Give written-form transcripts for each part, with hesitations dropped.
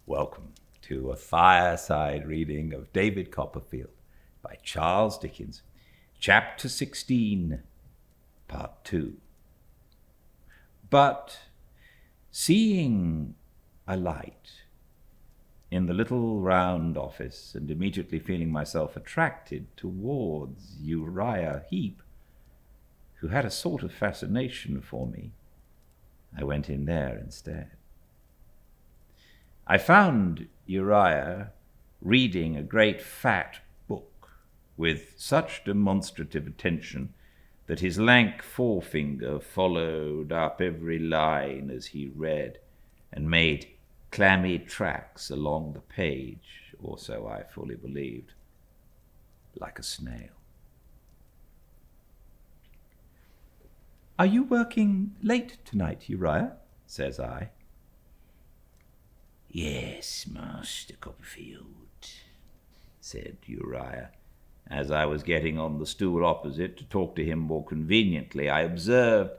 Welcome to a fireside reading of David Copperfield by Charles Dickens, Chapter 16, Part 2. But seeing a light in the little round office and immediately feeling myself attracted towards Uriah Heep, who had a sort of fascination for me, I went in there instead. I found Uriah reading a great fat book with such demonstrative attention that his lank forefinger followed up every line as he read and made clammy tracks along the page, or so I fully believed, like a snail. "Are you working late tonight, Uriah?" says I. "Yes, Master Copperfield," said Uriah. As I was getting on the stool opposite to talk to him more conveniently, I observed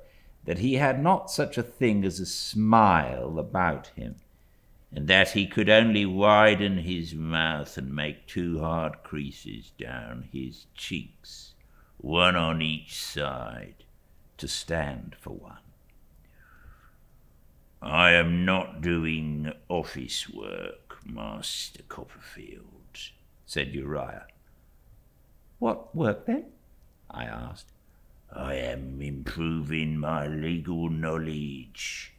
that he had not such a thing as a smile about him, and that he could only widen his mouth and make two hard creases down his cheeks, one on each side, to stand for one. "I am not doing office work, Master Copperfield," said Uriah. "What work, then?" I asked. "I am improving my legal knowledge,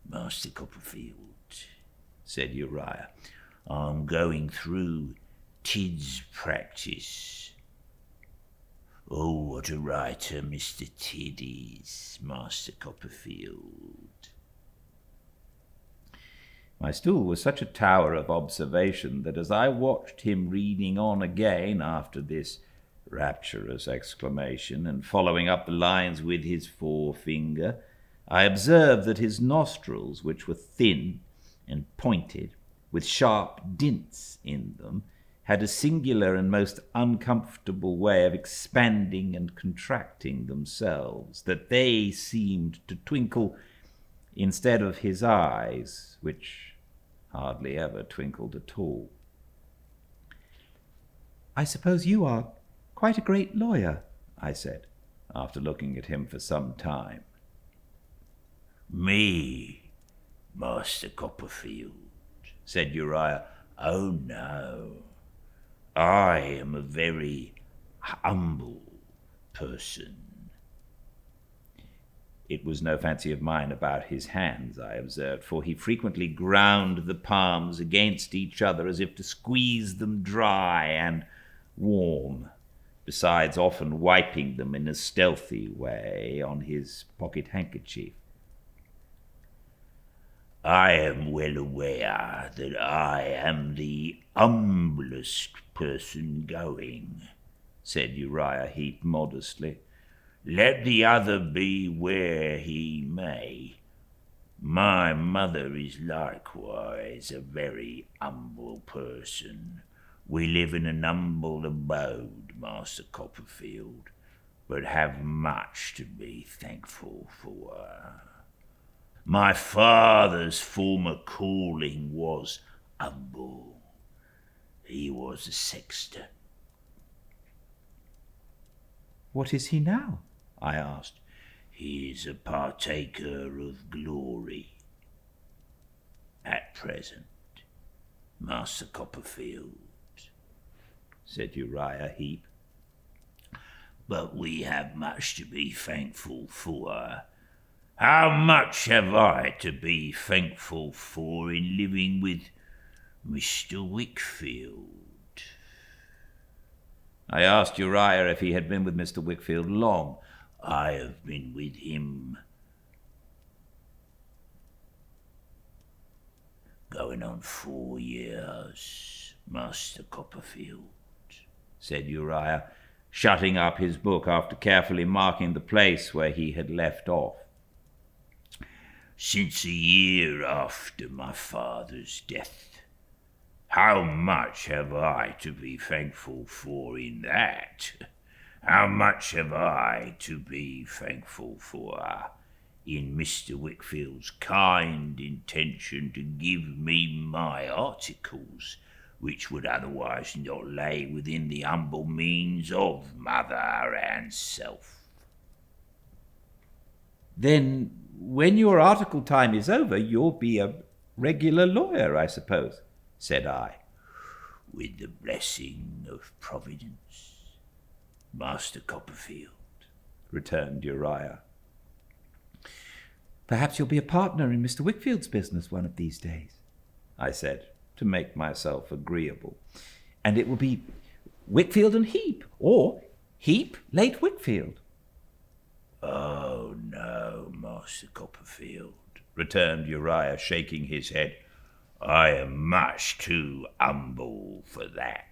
Master Copperfield," said Uriah. "I'm going through Tidd's practice. Oh, what a writer Mr. Tidd is, Master Copperfield." My stool was such a tower of observation that as I watched him reading on again after this rapturous exclamation and following up the lines with his forefinger, I observed that his nostrils, which were thin and pointed, with sharp dints in them, had a singular and most uncomfortable way of expanding and contracting themselves, that they seemed to twinkle instead of his eyes, which hardly ever twinkled at all. "I suppose you are quite a great lawyer," I said, after looking at him for some time. "Me, Master Copperfield," said Uriah. "Oh, no. I am a very humble person." It was no fancy of mine about his hands, I observed, for he frequently ground the palms against each other as if to squeeze them dry and warm, besides often wiping them in a stealthy way on his pocket handkerchief. "I am well aware that I am the humblest person going," said Uriah Heep modestly. "Let the other be where he may. My mother is likewise a very humble person. We live in an humble abode, Master Copperfield, but have much to be thankful for. My father's former calling was humble. He was a sexton." "What is he now?" I asked. "He is a partaker of glory at present, Master Copperfield," said Uriah Heep. "But we have much to be thankful for. How much have I to be thankful for in living with Mr. Wickfield?" I asked Uriah if he had been with Mr. Wickfield long. "I have been with him going on 4 years, Master Copperfield," said Uriah, shutting up his book after carefully marking the place where he had left off. "Since a year after my father's death. How much have I to be thankful for in that? How much have I to be thankful for in Mr. Wickfield's kind intention to give me my articles, which would otherwise not lay within the humble means of mother and self. Then, when your article time is over, you'll be a regular lawyer, I suppose, said I. With the blessing of Providence, Master Copperfield, returned Uriah. Perhaps you'll be a partner in Mr. Wickfield's business one of these days, I said, to make myself agreeable. And it will be Wickfield and Heap, or Heap late Wickfield. Oh, no, Master Copperfield, returned Uriah, shaking his head. I am much too humble for that.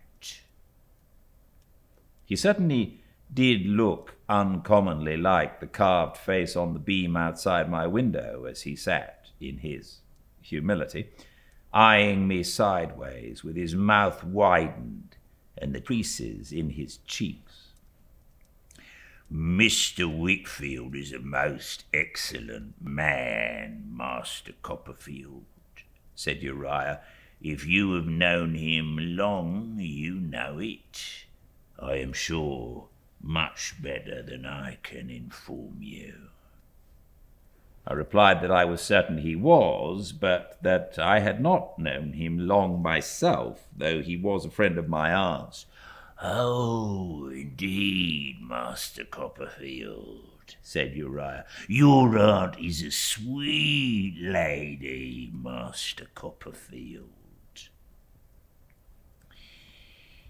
He certainly did look uncommonly like the carved face on the beam outside my window as he sat, in his humility, eyeing me sideways with his mouth widened and the creases in his cheeks. Mr. Wickfield is a most excellent man, Master Copperfield, said Uriah. If you have known him long, you know it. I am sure much better than I can inform you. I replied that I was certain he was, but that I had not known him long myself, though he was a friend of my aunt's. Oh, indeed, Master Copperfield, said Uriah. Your aunt is a sweet lady, Master Copperfield.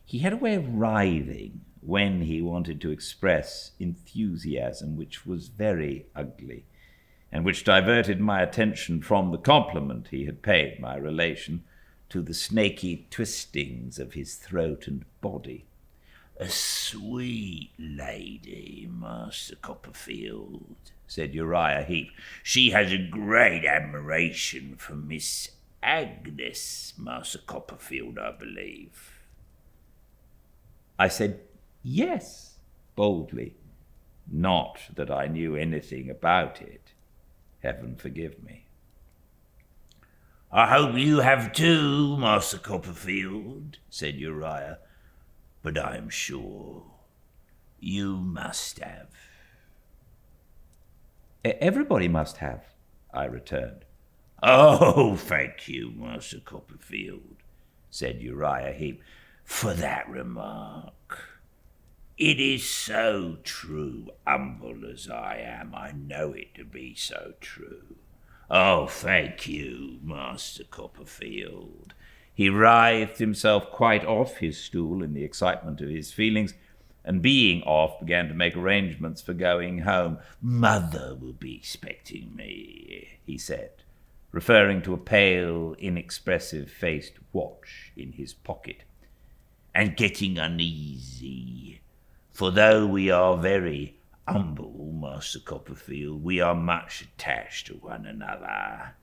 He had a way of writhing when he wanted to express enthusiasm, which was very ugly, and which diverted my attention from the compliment he had paid my relation to the snaky twistings of his throat and body. A sweet lady, Master Copperfield, said Uriah Heep. She has a great admiration for Miss Agnes, Master Copperfield, I believe. I said yes, boldly, not that I knew anything about it. Heaven forgive me. I hope you have too, Master Copperfield, said Uriah. But I am sure you must have. Everybody must have, I returned. Oh, thank you, Master Copperfield, said Uriah Heep, for that remark. It is so true, humble as I am. I know it to be so true. Oh, thank you, Master Copperfield. He writhed himself quite off his stool in the excitement of his feelings, and being off, began to make arrangements for going home. Mother will be expecting me, he said, referring to a pale, inexpressive-faced watch in his pocket, and getting uneasy, for though we are very humble, Master Copperfield, we are much attached to one another.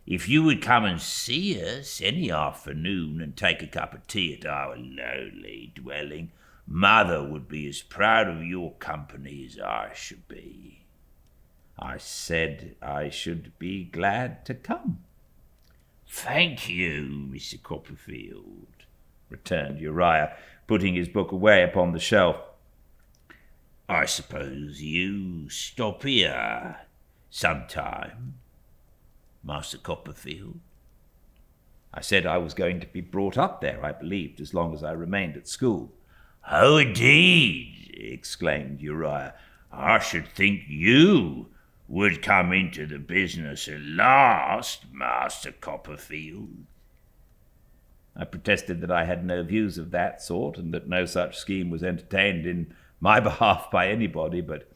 If you would come and see us any afternoon and take a cup of tea at our lowly dwelling, Mother would be as proud of your company as I should be. I said I should be glad to come. Thank you, Mr. Copperfield, returned Uriah, putting his book away upon the shelf. I suppose you stop here sometime, Master Copperfield? I said I was going to be brought up there, I believed, as long as I remained at school. Oh, indeed, exclaimed Uriah. I should think you would come into the business at last, Master Copperfield. I protested that I had no views of that sort, and that no such scheme was entertained in my behalf by anybody, but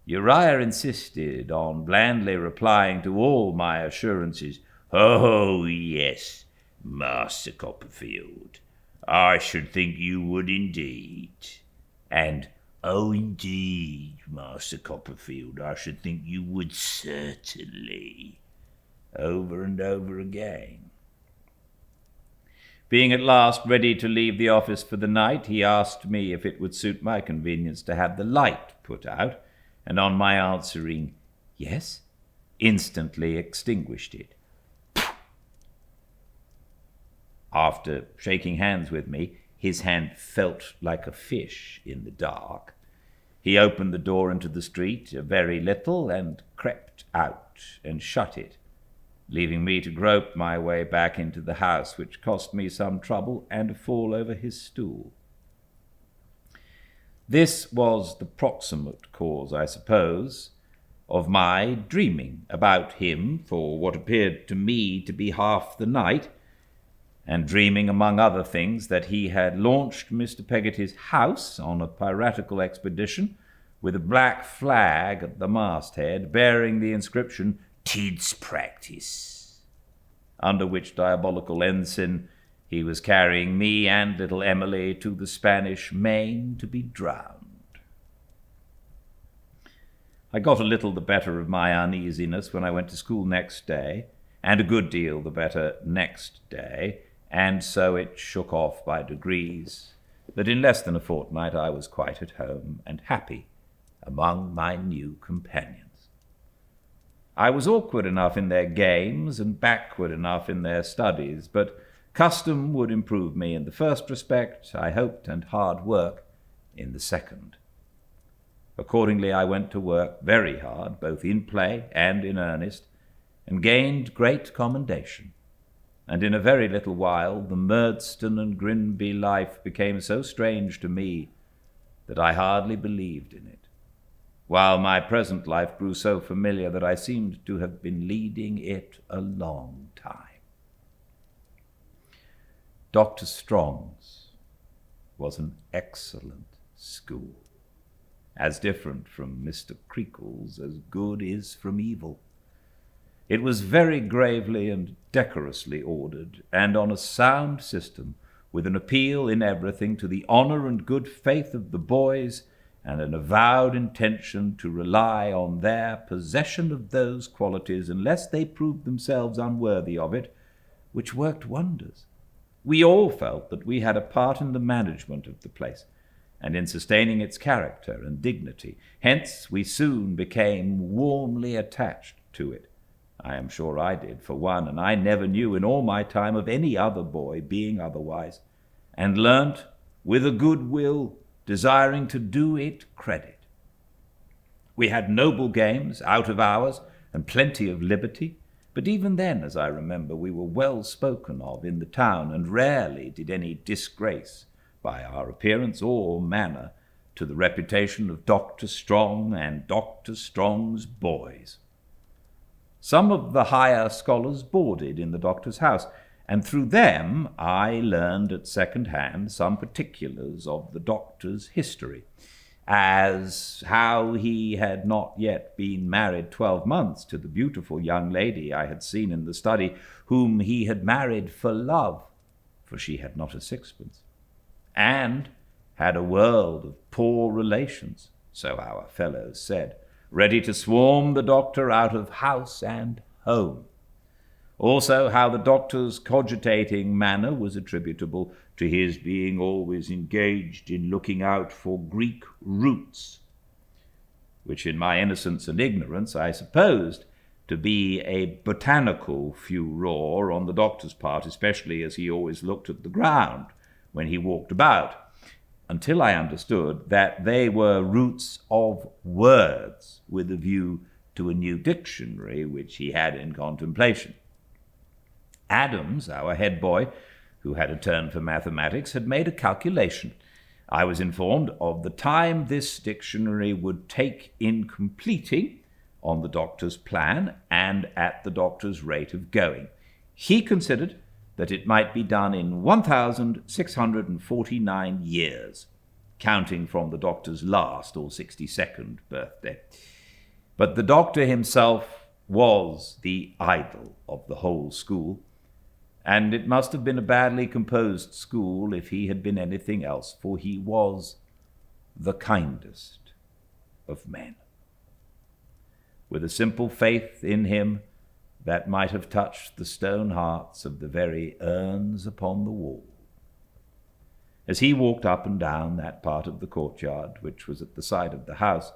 Uriah insisted on blandly replying to all my assurances. Oh, yes, Master Copperfield, I should think you would indeed. And, oh, indeed, Master Copperfield, I should think you would certainly, over and over again. Being at last ready to leave the office for the night, he asked me if it would suit my convenience to have the light put out, and on my answering, yes, instantly extinguished it. After shaking hands with me, his hand felt like a fish in the dark. He opened the door into the street a very little and crept out and shut it, leaving me to grope my way back into the house, which cost me some trouble and a fall over his stool. This was the proximate cause, I suppose, of my dreaming about him for what appeared to me to be half the night, and dreaming, among other things, that he had launched Mr. Peggotty's house on a piratical expedition with a black flag at the masthead bearing the inscription "Tid's Practice," under which diabolical ensign he was carrying me and little Emily to the Spanish Main to be drowned. I got a little the better of my uneasiness when I went to school next day, and a good deal the better next day, and so it shook off by degrees that in less than a fortnight I was quite at home and happy among my new companions. I was awkward enough in their games and backward enough in their studies, but custom would improve me in the first respect, I hoped, and hard work in the second. Accordingly, I went to work very hard, both in play and in earnest, and gained great commendation. And in a very little while the Murdston and Grinby life became so strange to me that I hardly believed in it, while my present life grew so familiar that I seemed to have been leading it a long time. Dr. Strong's was an excellent school, as different from Mr. Creakle's as good is from evil. It was very gravely and decorously ordered, and on a sound system, with an appeal in everything to the honour and good faith of the boys, and an avowed intention to rely on their possession of those qualities unless they proved themselves unworthy of it, which worked wonders. We all felt that we had a part in the management of the place, and in sustaining its character and dignity. Hence we soon became warmly attached to it. I am sure I did, for one, and I never knew in all my time of any other boy being otherwise, and learnt with a good will, desiring to do it credit. We had noble games, out of hours, and plenty of liberty, but even then, as I remember, we were well spoken of in the town, and rarely did any disgrace, by our appearance or manner, to the reputation of Dr. Strong and Dr. Strong's boys. Some of the higher scholars boarded in the doctor's house, and through them I learned at second hand some particulars of the doctor's history, as how he had not yet been married 12 months to the beautiful young lady I had seen in the study, whom he had married for love, for she had not a sixpence, and had a world of poor relations, so our fellows said, ready to swarm the doctor out of house and home. Also, how the doctor's cogitating manner was attributable to his being always engaged in looking out for Greek roots, which in my innocence and ignorance I supposed to be a botanical furore on the doctor's part, especially as he always looked at the ground when he walked about, until I understood that they were roots of words with a view to a new dictionary which he had in contemplation. Adams, our head boy, who had a turn for mathematics, had made a calculation, I was informed, of the time this dictionary would take in completing on the doctor's plan and at the doctor's rate of going. He considered that it might be done in 1,649 years, counting from the doctor's last or 62nd birthday. But the doctor himself was the idol of the whole school, and it must have been a badly composed school if he had been anything else, for he was the kindest of men, with a simple faith in him that might have touched the stone hearts of the very urns upon the wall. As he walked up and down that part of the courtyard which was at the side of the house,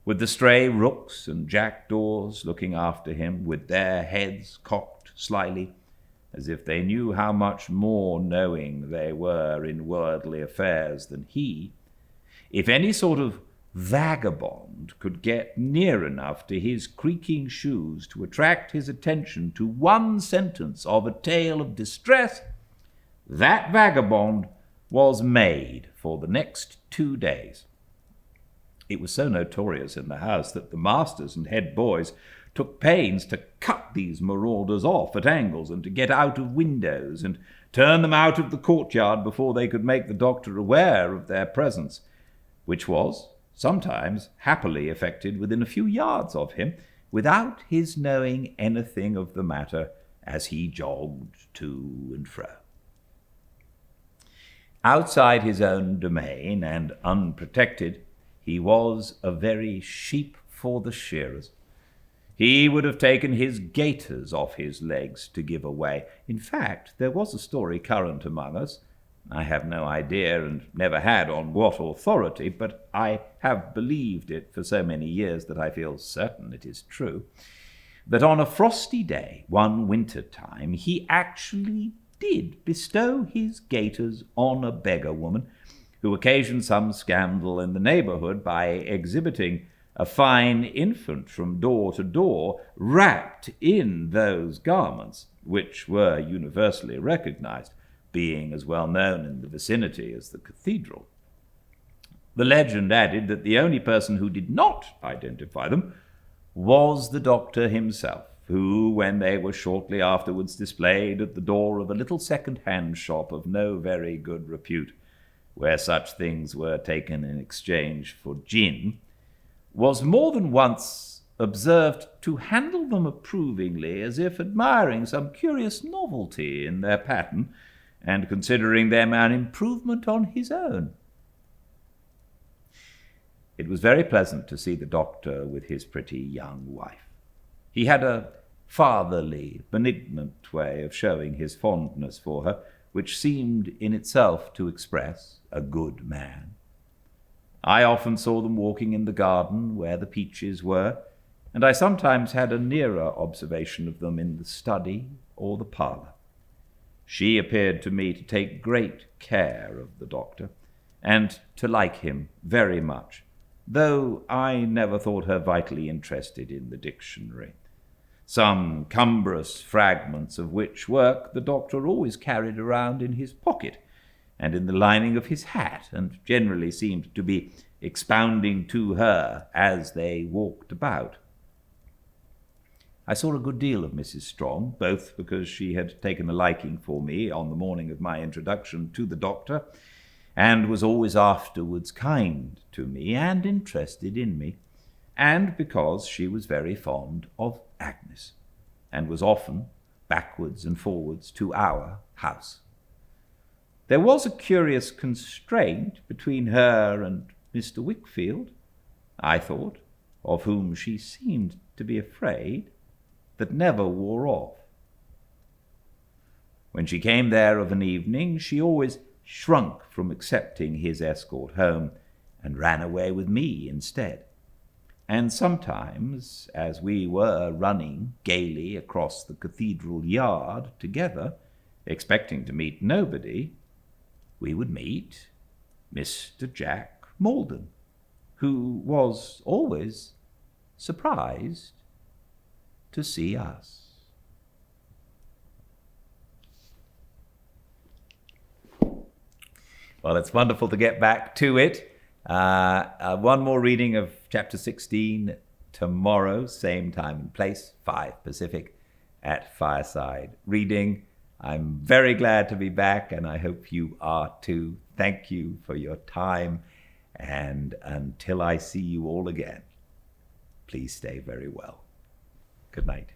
with the stray rooks and jackdaws looking after him, with their heads cocked slyly, as if they knew how much more knowing they were in worldly affairs than he, if any sort of vagabond could get near enough to his creaking shoes to attract his attention to one sentence of a tale of distress, that vagabond was made for the next 2 days. It was so notorious in the house that the masters and head boys took pains to cut these marauders off at angles and to get out of windows and turn them out of the courtyard before they could make the doctor aware of their presence, which was sometimes happily effected within a few yards of him, without his knowing anything of the matter as he jogged to and fro. Outside his own domain and unprotected, he was a very sheep for the shearers. He would have taken his gaiters off his legs to give away. In fact, there was a story current among us, I have no idea and never had on what authority, but I have believed it for so many years that I feel certain it is true, that on a frosty day, one winter time, he actually did bestow his gaiters on a beggar woman who occasioned some scandal in the neighborhood by exhibiting a fine infant from door to door wrapped in those garments, which were universally recognized, being as well known in the vicinity as the cathedral. The legend added that the only person who did not identify them was the doctor himself, who, when they were shortly afterwards displayed at the door of a little second-hand shop of no very good repute, where such things were taken in exchange for gin, was more than once observed to handle them approvingly, as if admiring some curious novelty in their pattern, and considering them an improvement on his own. It was very pleasant to see the doctor with his pretty young wife. He had a fatherly, benignant way of showing his fondness for her, which seemed in itself to express a good man. I often saw them walking in the garden where the peaches were, and I sometimes had a nearer observation of them in the study or the parlour. She appeared to me to take great care of the doctor, and to like him very much, though I never thought her vitally interested in the dictionary, some cumbrous fragments of which work the doctor always carried around in his pocket and in the lining of his hat, and generally seemed to be expounding to her as they walked about. I saw a good deal of Mrs. Strong, both because she had taken a liking for me on the morning of my introduction to the doctor, and was always afterwards kind to me and interested in me, and because she was very fond of Agnes, and was often backwards and forwards to our house. There was a curious constraint between her and Mr. Wickfield, I thought, of whom she seemed to be afraid, that never wore off. When she came there of an evening, she always shrunk from accepting his escort home, and ran away with me instead. And sometimes, as we were running gaily across the cathedral yard together, expecting to meet nobody, we would meet Mr. Jack Malden, who was always surprised to see us. Well, it's wonderful to get back to it. One more reading of chapter 16 tomorrow, same time and place, 5 Pacific, at Fireside Reading. I'm very glad to be back, and I hope you are too. Thank you for your time, and until I see you all again, please stay very well. Good night.